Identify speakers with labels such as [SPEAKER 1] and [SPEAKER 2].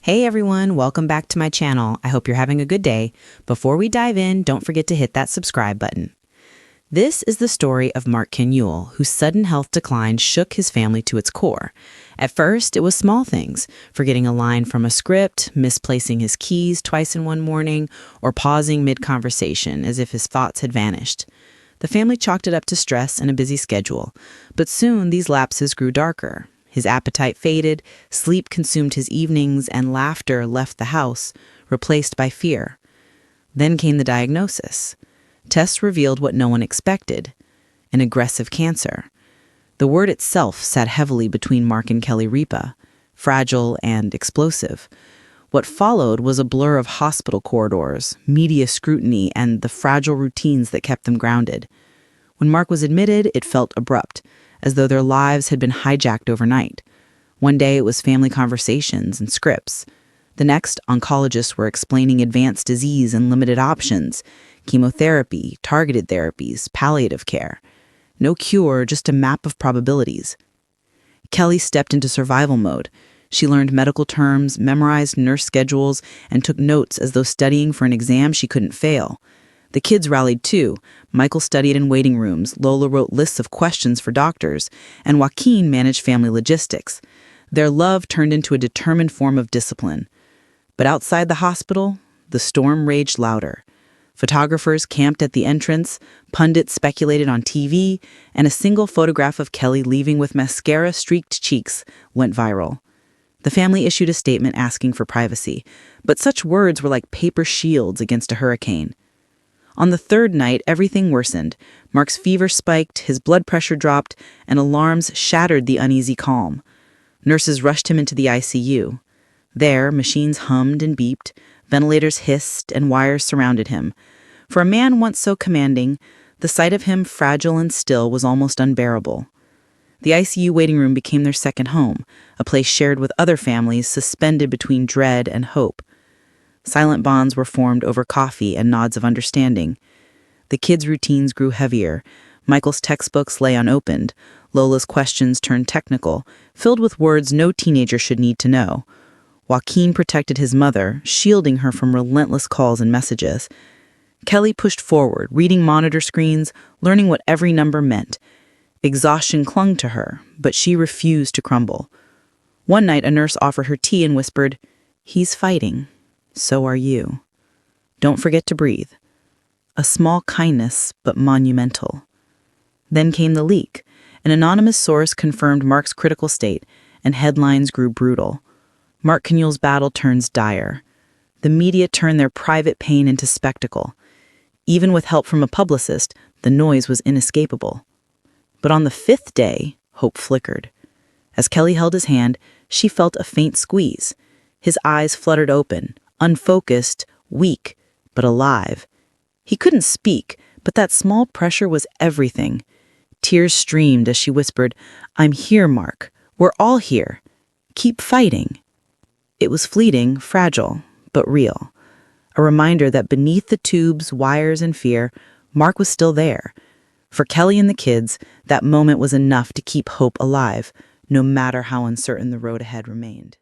[SPEAKER 1] Hey everyone, welcome back to my channel. I hope you're having a good day. Before we dive in, don't forget to hit that subscribe button. This is the story of Mark Consuelo, whose sudden health decline shook his family to its core. At first, it was small things, forgetting a line from a script, misplacing his keys twice in one morning, or pausing mid-conversation as if his thoughts had vanished. The family chalked it up to stress and a busy schedule, but soon these lapses grew darker. His appetite faded, sleep consumed his evenings, and laughter left the house, replaced by fear. Then came the diagnosis. Tests revealed what no one expected: an aggressive cancer. The word itself sat heavily between Mark and Kelly Ripa, fragile and explosive. What followed was a blur of hospital corridors, media scrutiny, and the fragile routines that kept them grounded. When Mark was admitted, it felt abrupt, as though their lives had been hijacked overnight. One day it was family conversations and scripts. The next, oncologists were explaining advanced disease and limited options: chemotherapy, targeted therapies, palliative care. No cure, just a map of probabilities. Kelly stepped into survival mode. She learned medical terms, memorized nurse schedules, and took notes as though studying for an exam she couldn't fail. The kids rallied too. Michael studied in waiting rooms, Lola wrote lists of questions for doctors, and Joaquin managed family logistics. Their love turned into a determined form of discipline. But outside the hospital, the storm raged louder. Photographers camped at the entrance, pundits speculated on TV, and a single photograph of Kelly leaving with mascara-streaked cheeks went viral. The family issued a statement asking for privacy, but such words were like paper shields against a hurricane. On the third night, everything worsened. Mark's fever spiked, his blood pressure dropped, and alarms shattered the uneasy calm. Nurses rushed him into the ICU. There, machines hummed and beeped, ventilators hissed, and wires surrounded him. For a man once so commanding, the sight of him fragile and still was almost unbearable. The ICU waiting room became their second home, a place shared with other families suspended between dread and hope. Silent bonds were formed over coffee and nods of understanding. The kids' routines grew heavier. Michael's textbooks lay unopened. Lola's questions turned technical, filled with words no teenager should need to know. Joaquin protected his mother, shielding her from relentless calls and messages. Kelly pushed forward, reading monitor screens, learning what every number meant. Exhaustion clung to her, but she refused to crumble. One night, a nurse offered her tea and whispered, "He's fighting. So are you. Don't forget to breathe." A small kindness, but monumental. Then came the leak. An anonymous source confirmed Mark's critical state, and headlines grew brutal. Mark Consuelo's battle turns dire. The media turned their private pain into spectacle. Even with help from a publicist, the noise was inescapable. But on the fifth day, hope flickered. As Kelly held his hand, she felt a faint squeeze. His eyes fluttered open, unfocused, weak, but alive. He couldn't speak, but that small pressure was everything. Tears streamed as she whispered, "I'm here, Mark. We're all here. Keep fighting." It was fleeting, fragile, but real. A reminder that beneath the tubes, wires, and fear, Mark was still there. For Kelly and the kids, that moment was enough to keep hope alive, no matter how uncertain the road ahead remained.